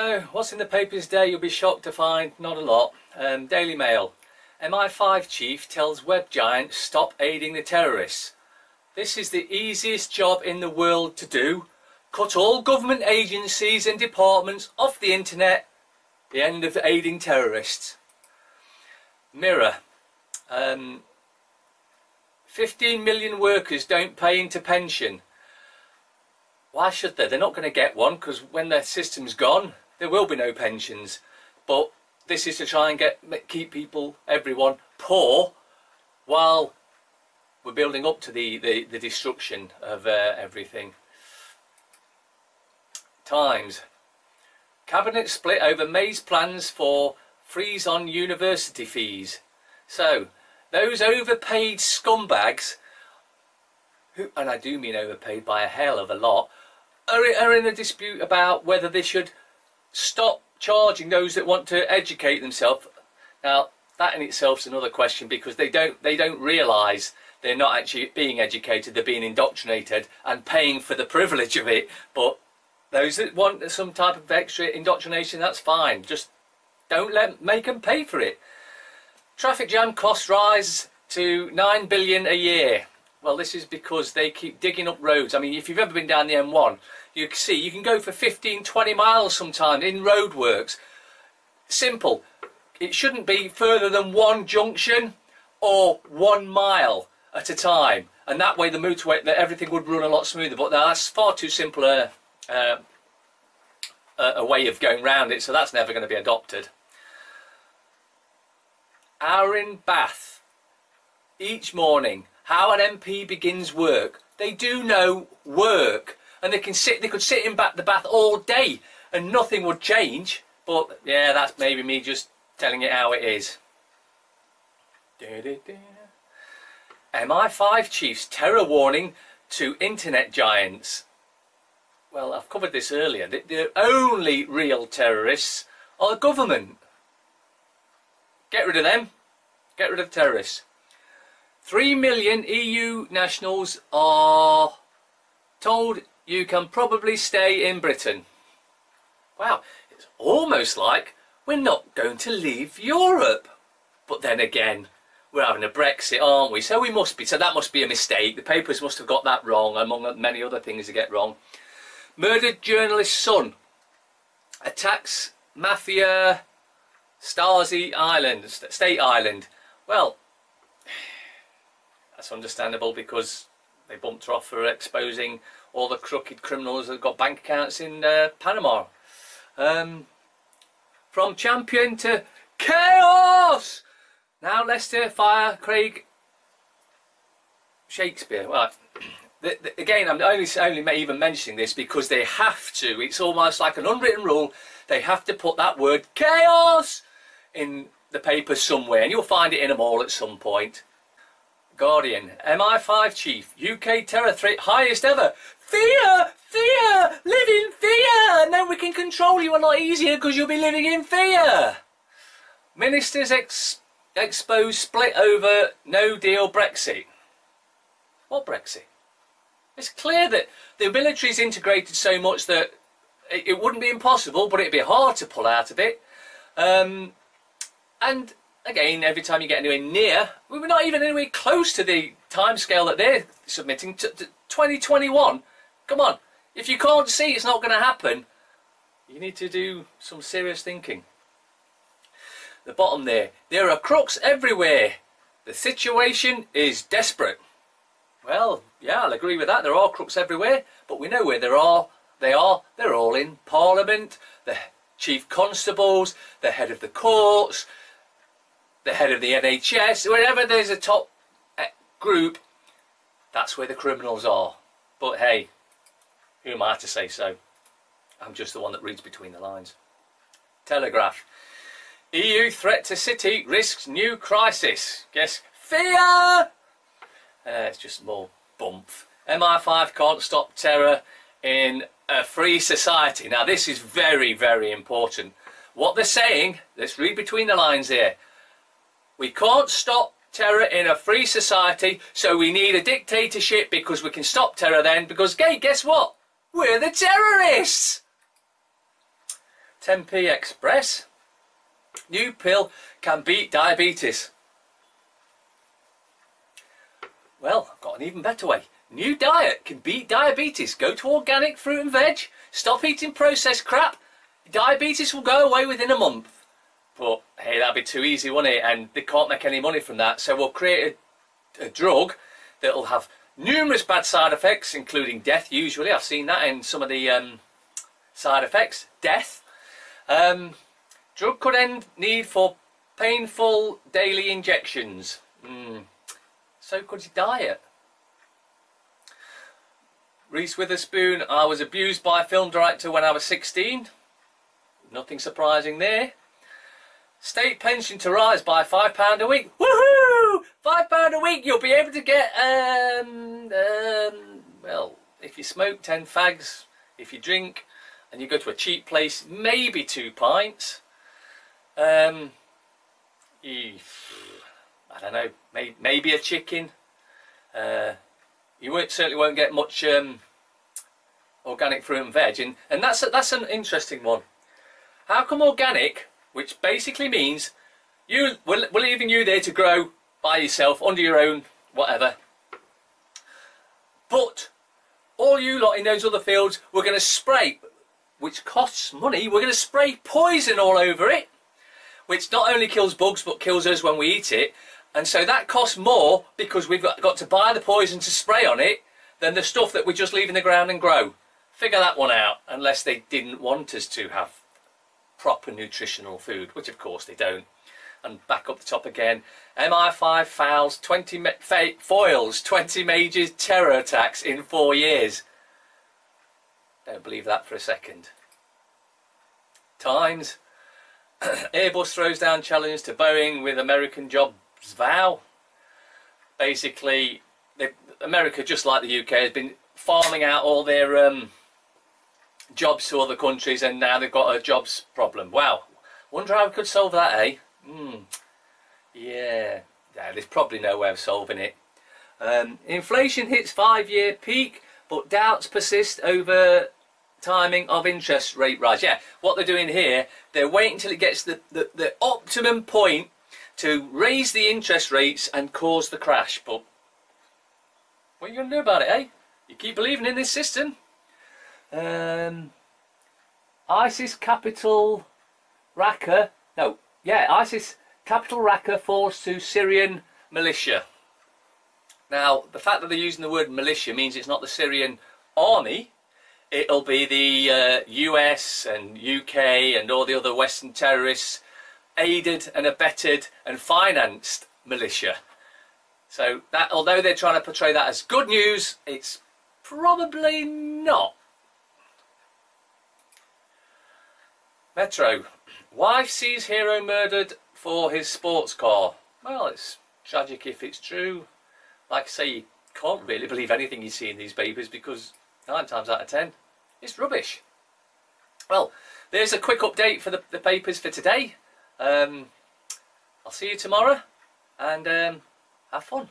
So, what's in the papers today? You'll be shocked to find not a lot. Daily Mail. MI5 chief tells web giant stop aiding the terrorists. This is the easiest job in the world to do. Cut all government agencies and departments off the internet. The end of aiding terrorists. Mirror. 15 million workers don't pay into pension. Why should they? They're not going to get one, because when their system's gone, there will be no pensions. But this is to try and keep people, everyone, poor, while we're building up to the destruction of everything. Times. Cabinet split over May's plans for freeze on university fees. So, those overpaid scumbags, who, and I do mean overpaid by a hell of a lot, are in a dispute about whether they should stop charging those that want to educate themselves. Now, that in itself is another question, because they don't realise they're not actually being educated, they're being indoctrinated and paying for the privilege of it. But those that want some type of extra indoctrination, that's fine. Just don't make them pay for it. Traffic jam costs rise to 9 billion a year. Well, this is because they keep digging up roads. I mean, if you've ever been down the M1, you can see you can go for 15-20 miles sometimes in roadworks. Simple. It shouldn't be further than one junction or 1 mile at a time, and that way the motorway, that everything would run a lot smoother. But that's far too simple a way of going round it, so that's never going to be adopted. Hour in bath each morning. How an MP begins work. They do no work, and they could sit in the bath all day and nothing would change. But yeah, that's maybe me just telling it how it is. MI5 chief's terror warning to internet giants. Well, I've covered this earlier. The only real terrorists are the government. Get rid of them. Get rid of terrorists. 3 million EU nationals are told you can probably stay in Britain. Wow, it's almost like we're not going to leave Europe. But then again, we're having a Brexit, aren't we? So we must be. So that must be a mistake. The papers must have got that wrong, among many other things they get wrong. Murdered journalist's son attacks mafia Stasi Island, State Island. Well, that's understandable, because they bumped her off for exposing all the crooked criminals that got bank accounts in Panama. From champion to chaos! Now Leicester fire Craig Shakespeare. Well, again, I'm only even mentioning this because they have to. It's almost like an unwritten rule. They have to put that word chaos in the paper somewhere, and you'll find it in them all at some point. Guardian. MI5 chief. UK terror threat highest ever. Fear! Fear! Live in fear! And then we can control you a lot easier because you'll be living in fear. Ministers exposed split over no deal Brexit. What Brexit? It's clear that the military's integrated so much that it wouldn't be impossible, but it'd be hard to pull out of it. And again, every time you get anywhere near, we're not even anywhere close to the timescale that they're submitting to 2021. Come on, if you can't see it's not going to happen, you need to do some serious thinking. The bottom there are crooks everywhere. The situation is desperate. Well, yeah, I'll agree with that. There are crooks everywhere, but we know where they are. They're all in Parliament, the chief constables, the head of the courts, the head of the NHS. Wherever there's a top group, that's where the criminals are. But hey, who am I to say so? I'm just the one that reads between the lines. Telegraph. EU threat to city risks new crisis. Guess fear! It's just more bump. MI5 can't stop terror in a free society. Now this is very, very important. What they're saying, let's read between the lines here. We can't stop terror in a free society, so we need a dictatorship because we can stop terror then, because, hey, guess what? We're the terrorists! 10p Express. New pill can beat diabetes. Well, I've got an even better way. New diet can beat diabetes. Go to organic fruit and veg. Stop eating processed crap. Diabetes will go away within a month. But hey, that'd be too easy, wouldn't it? And they can't make any money from that. So we'll create a drug that'll have numerous bad side effects, including death usually. I've seen that in some of the side effects. Death. Drug could end need for painful daily injections. So could your diet. Reese Witherspoon, I was abused by a film director when I was 16. Nothing surprising there. State pension to rise by £5 a week. Woohoo! £5 a week, you'll be able to get, well, if you smoke 10 fags, if you drink, and you go to a cheap place, maybe 2 pints. I don't know, maybe a chicken. You certainly won't get much organic fruit and veg, and that's an interesting one. How come organic, which basically means we're leaving you there to grow by yourself under your own whatever, but all you lot in those other fields, we're going to spray, which costs money, we're going to spray poison all over it, which not only kills bugs but kills us when we eat it. And so that costs more because we've got to buy the poison to spray on it than the stuff that we just leave in the ground and grow. Figure that one out, unless they didn't want us to have proper nutritional food, which of course they don't. And back up the top again, MI5 foils 20 major terror attacks in 4 years. Don't believe that for a second. Times, Airbus throws down challenge to Boeing with American jobs vow. Basically, America, just like the UK, has been farming out all their jobs to other countries, and now they've got a jobs problem. Wow, wonder how we could solve that, eh? Yeah, there's probably no way of solving it. Inflation hits 5-year peak, but doubts persist over timing of interest rate rise. Yeah, what they're doing here, they're waiting until it gets the optimum point to raise the interest rates and cause the crash. But what are you going to do about it, eh? You keep believing in this system. ISIS capital Raqqa falls to Syrian militia. Now, the fact that they're using the word militia means it's not the Syrian army. It'll be the US and UK and all the other Western terrorists aided and abetted and financed militia. So that, although they're trying to portray that as good news, it's probably not. Metro. Wife sees hero murdered for his sports car. Well, it's tragic if it's true. Like I say, you can't really believe anything you see in these papers because 9 times out of 10, it's rubbish. Well, there's a quick update for the papers for today. I'll see you tomorrow, and have fun.